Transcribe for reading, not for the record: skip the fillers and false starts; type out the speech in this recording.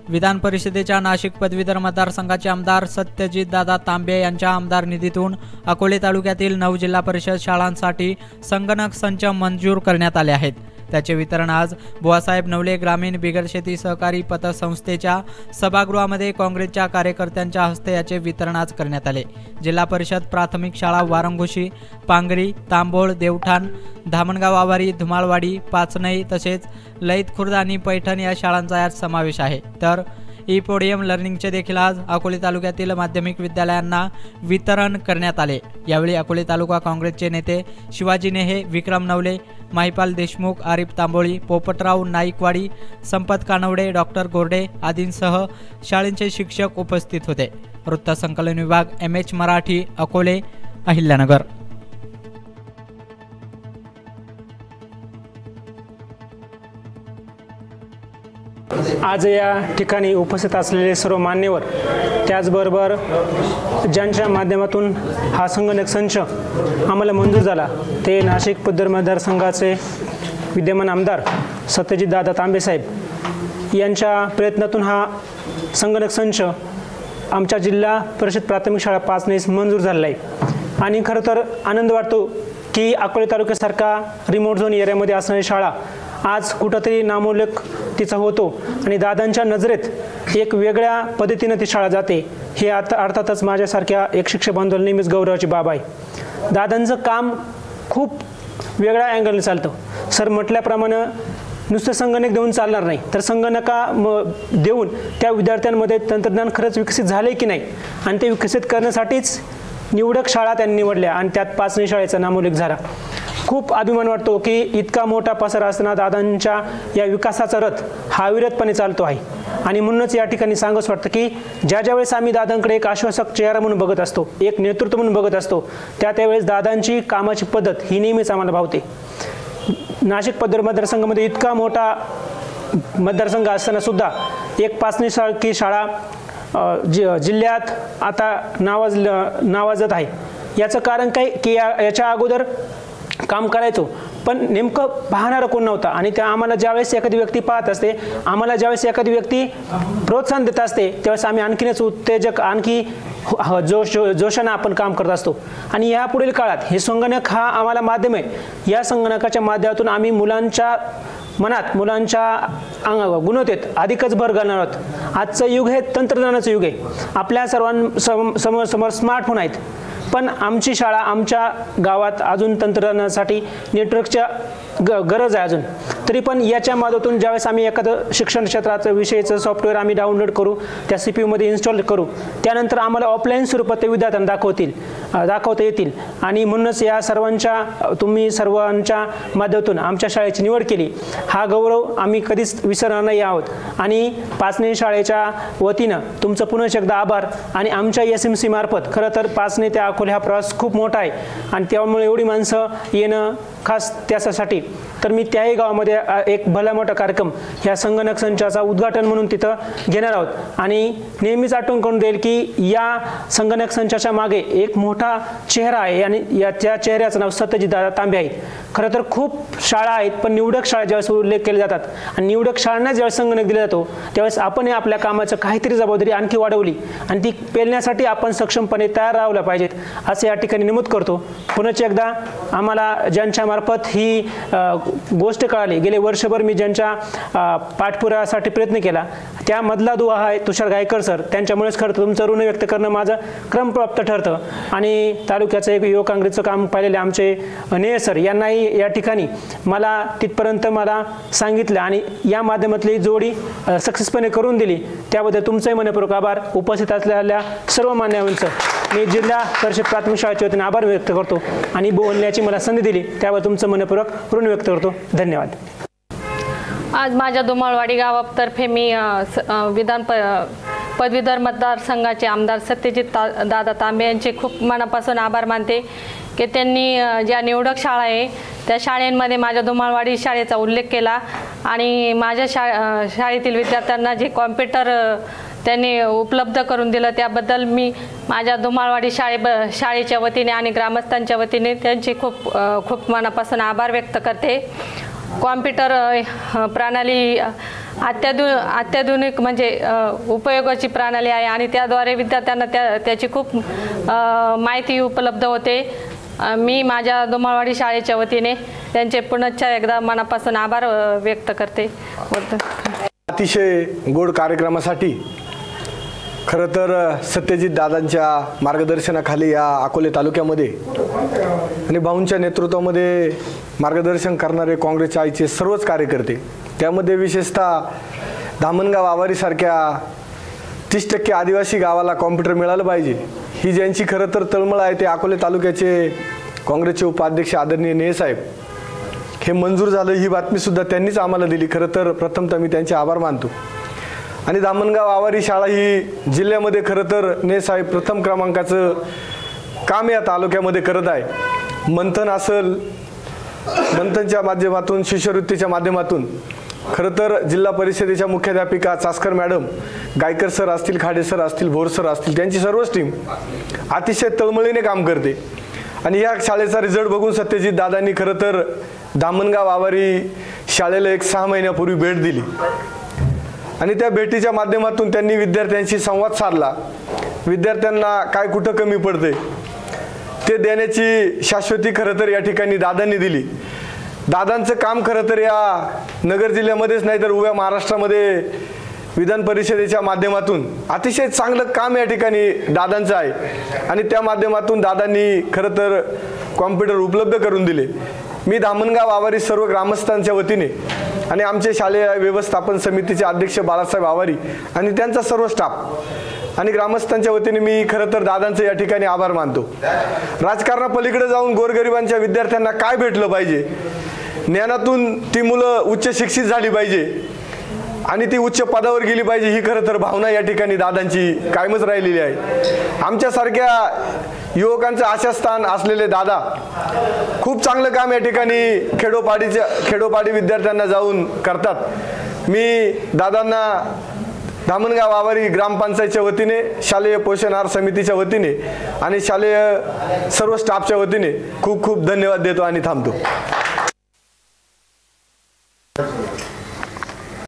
विधान परिषदेच्या नाशिक पदवीधर मतदारसंघाचे आमदार सत्यजितदादा तांबे यांच्या आमदार निधीतून अकोले तालुक्यातील 9 जिल्हा परिषद शाळांसाठी संगणक संच मंजूर करण्यात आले आहेत। त्याचे वितरण आज बुवासाहेब नवले ग्रामीण बिगर शेती सहकारी पतसंस्थेच्या सभागृहामध्ये काँग्रेसच्या कार्यकर्त्यांच्या हस्ते याचे वितरण आज करण्यात आले। जिल्हा परिषद प्राथमिक शाळा वारंगुशी, पांगरी, तांबोळ, देवठाण, धामणगाव आवारी, धुमाळवाडी, पाचनई तसेच लईत खुर्द आणि पैठण या शाळांचा यात समावेश आहे। तर ई पोडियम लर्निंगचे देखील आज अकोले तालुक्यातील माध्यमिक विद्यालयांना वितरण करण्यात आले। यावेळी अकोले तालुका काँग्रेसचे नेते शिवाजी नेहे, विक्रम नवले, माहिपाल देशमुख, आरिफ तांबोळी, पोपटराव नाईकवाडी, संपत कानवडे, डॉक्टर गोरडे आदींसह शाळेचे शिक्षक उपस्थित होते। वृत्तसंकलन विभाग MH मराठी, अकोले, अहिल्यानगर। आज या ठिकाणी उपस्थित असलेले सर्व मान्यवर, त्याचबरोबर ज्यांच्या माध्यमातून हा संगणक संच आम्हाला मंजूर झाला ते नाशिक पदवीधर मतदारसंघाचे विद्यमान आमदार सत्यजितदादा तांबे साहेब यांच्या प्रयत्नातून हा संगणक संच आमच्या जिल्हा परिषद प्राथमिक शाळा 5 मंजूर झालेला आहे। आणि खरं तर आनंद वाटतो की अकोले तालुक्यासारखा रिमोट झोन एरियामध्ये असणारी शाळा आज कुठंतरी नामोल्लेख तिचा होतो आणि दादांच्या नजरेत एक वेगळ्या पद्धतीने ती शाळा जाते, हे आता अर्थातच माझ्यासारख्या एक शिक्षक बांधवाला नेहमीच गौरवाची बाब आहे। दादांचं काम खूप वेगळ्या अँगलने चालतं। सर म्हटल्याप्रमाणे नुसतं संगणक देऊन चालणार नाही, तर देऊन त्या विद्यार्थ्यांमध्ये तंत्रज्ञान खरंच विकसित झाले की नाही आणि ते विकसित करण्यासाठीच निवडक शाळा त्यांनी निवडल्या आणि त्यात 5 शाळेचा नामोल्लेख झाला। खूप अभिमान वाटतो की इतका मोठा पसारा असताना दादांच्या या विकासाचा रथ हा अविरतपणे चालतो आहे। आणि म्हणूनच या ठिकाणी सांगूच वाटतं की ज्यावेळेस आम्ही दादांकडे एक आश्वासक चेहरा म्हणून बघत असतो, एक नेतृत्व म्हणून बघत असतो, त्यावेळेस दादांची कामाची पद्धत ही नेहमीच आम्हाला भावते। नाशिक पदवीधर मतदारसंघामध्ये इतका मोठा मतदारसंघ असताना सुद्धा एक 5 शाळा जिल्ह्यात आता नावाजत आहे। याचं कारण काय की याच्या अगोदर काम करायचो पण नेमकं पाहणारं कोण नव्हता आणि त्या आम्हाला ज्यावेळेस एखादी व्यक्ती पाहत असते, आम्हाला ज्यावेळेस एखादी व्यक्ती प्रोत्साहन देत असते, त्यावेळेस आम्ही आणखीनच उत्तेजक, आणखी जोशानं आपण काम करत असतो। आणि या पुढील काळात हे संगणक हा आम्हाला माध्यम आहे। या संगणकाच्या माध्यमातून आम्ही मुलांच्या मनात, मुलांच्या गुणवत्तेत अधिकच भर घालणार आहोत। आजचं युग हे तंत्रज्ञानाचं युग आहे। आपल्या सर्वांसमोर स्मार्टफोन आहेत, पण आमची शाळा आमच्या गावात अजून तंत्रज्ञानासाठी नेटवर्कच्या गरज आहे अजून। तरी पण याच्या मदतीतून ज्यावेळेस आम्ही एखादं शिक्षण क्षेत्राचं विषयाचं सॉफ्टवेअर आम्ही डाउनलोड करू, त्या CPU मध्ये इन्स्टॉल करू, त्यानंतर आम्हाला ऑफलाईन स्वरूपात ते विद्यार्थ्यांना दाखवता येतील। आणि म्हणूनच या तुम्ही सर्वांच्या माध्यमातून आमच्या शाळेची निवड केली, हा गौरव आम्ही कधीच विसरणार नाही आहोत। आणि 5 शाळेच्या वतीनं तुमचं पुन्हा एकदा आभार। आणि आमच्या SMC मार्फत खरं तर 5 ते अकोले हा प्रवास खूप मोठा आहे आणि त्यामुळे एवढी माणसं येणं खास त्यासाठी, तर मी त्याही गावामध्ये एक भला मोठा कार्यक्रम ह्या संगणक संचाचा उद्घाटन म्हणून तिथं घेणार आहोत। आणि नेहमीच आठवण करून देईल की या संगणक संचाच्या मागे एक मोठा चेहरा आहे आणि त्या चेहऱ्याचं नाव सत्यजितदादा तांबे आहे। खरं तर खूप शाळा आहेत, पण निवडक शाळा ज्यावेळेस उल्लेख केले जातात आणि निवडक शाळांना ज्यावेळेस संगणक दिला जातो, त्यावेळेस आपण आपल्या कामाचं काहीतरी जबाबदारी आणखी वाढवली आणि ती पेलण्यासाठी आपण सक्षमपणे तयार राहायला पाहिजेत, असं या ठिकाणी नमूद करतो। पुन्हा एकदा आम्हाला ज्यांच्या मार्फत ही गोष्ट कळाली, गेले वर्षभर मी ज्यांच्या पाठपुराव्यासाठी प्रयत्न केला, त्यामधला दुवा आहे तुषार गायकर सर। त्यांच्यामुळेच खरं तुमचं ऋण व्यक्त करणं माझं क्रमप्राप्त ठरतं। आणि तालुक्याचं एक युवक काँग्रेसचं काम पाहिलेले आमचे नेहे सर यांनाही या ठिकाणी मला तिथपर्यंत मला सांगितलं आणि या माध्यमातली जोडी सक्सेसपणे करून दिली, त्याबद्दल तुमचंही मनपूर्वक आभार। उपस्थित असलेल्या सर्व मान्यवरांचं मी जिल्हा परिषद प्राथमिक शाळेच्या वतीने आभार व्यक्त करतो आणि बोलण्याची मला संधी दिली त्याबद्दल तुमचं मनपूर्वक ऋण व्यक्त करतो। धन्यवाद। आज माझ्या धुमाळवाडी गावातर्फे मी विधान पदवीधर मतदारसंघाचे आमदार सत्यजित दादा तांबे यांचे खूप मनापासून आभार मानते की त्यांनी ज्या निवडक शाळा आहे त्या शाळेमध्ये माझ्या धुमाळवाडी शाळेचा उल्लेख केला आणि माझ्या शाळेतील विद्यार्थ्यांना जे कॉम्प्युटर त्यांनी उपलब्ध करून दिलं त्याबद्दल मी माझ्या धुमाळवाडी शाळेच्या वतीने आणि ग्रामस्थांच्या वतीने त्यांचे खूप मनापासून आभार व्यक्त करते। कॉम्प्युटर प्रणाली अत्याधुनिक म्हणजे उपयोगाची प्रणाली आहे आणि त्याद्वारे विद्यार्थ्यांना त्याची खूप माहिती उपलब्ध होते। मी माझ्या दुमाळवाडी शाळेच्या वतीने त्यांचे पुनश्च एकदा मनापासून आभार व्यक्त करते। अतिशय गोड कार्यक्रमासाठी खरं तर सत्यजित दादांच्या मार्गदर्शनाखाली या अकोले तालुक्यामध्ये आणि भाऊंच्या नेतृत्वामध्ये मार्गदर्शन करणारे काँग्रेसच्या आईचे सर्वच कार्यकर्ते, त्यामध्ये विशेषतः धामणगाव आवारीसारख्या 30% आदिवासी गावाला कॉम्प्युटर मिळालं पाहिजे ही ज्यांची खरं तर तळमळ आहे ते अकोले तालुक्याचे काँग्रेसचे उपाध्यक्ष आदरणीय नेहे साहेब, हे मंजूर झालं ही बातमीसुद्धा त्यांनीच आम्हाला दिली। खरं तर प्रथमतः मी त्यांचे आभार मानतो। आणि धामणगाव आवारी शाळा ही जिल्ह्यामध्ये खरं तर नेहे साहेब प्रथम क्रमांकाचं काम या तालुक्यामध्ये करत आहे। मंथन असेल, मंथनच्या माध्यमातून शिष्यवृत्तीच्या माध्यमातून खरं तर जिल्हा परिषदेच्या मुख्याध्यापिका चास्कर मॅडम, गायकर सर असतील, खाडे सर असतील, भोर सर असतील, त्यांची सर्वच टीम अतिशय तळमळीने काम करते। आणि या शाळेचा रिझल्ट बघून सत्यजित दादांनी खरं तर धामणगाव आवारी शाळेला एक 6 महिन्यापूर्वी भेट दिली आणि त्या भेटीच्या माध्यमातून त्यांनी विद्यार्थ्यांशी संवाद साधला। विद्यार्थ्यांना काय कुठं कमी पडते ते देण्याची शाश्वती खरं तर या ठिकाणी दादांनी दिली। दादांचं काम खरं तर या नगर जिल्ह्यामध्येच नाही तर उभ्या महाराष्ट्रामध्ये विधान परिषदेच्या माध्यमातून अतिशय चांगलं काम या ठिकाणी दादांचं आहे आणि त्या माध्यमातून दादांनी खरं तर कॉम्प्युटर उपलब्ध करून दिले। मी धामणगाव आवारी सर्व ग्रामस्थांच्या वतीने आणि आमचे शालेय व्यवस्थापन समितीचे अध्यक्ष बाळासाहेब आवारी आणि त्यांचा सर्व स्टाफ आणि ग्रामस्थांच्या वतीने मी खरं तर दादांचं या ठिकाणी आभार मानतो। राजकारणापलीकडे जाऊन गोरगरिबांच्या विद्यार्थ्यांना काय भेटलं पाहिजे, ज्ञानातून ती मुलं उच्च शिक्षित झाली पाहिजे आणि ती उच्च पदावर गेली पाहिजे ही खरं तर भावना या ठिकाणी दादांची कायमच राहिलेली आहे। आमच्यासारख्या युवकांचं आशास्थान असलेले दादा खूप चांगलं काम या ठिकाणी खेडोपाडी विद्यार्थ्यांना जाऊन करतात। मी दादांना धामणगाव आवारी ग्रामपंचायतच्या वतीने, शालेय पोषण आहार समितीच्या वतीने आणि शालेय सर्व स्टाफच्या वतीने खूप खूप धन्यवाद देतो आणि थांबतो।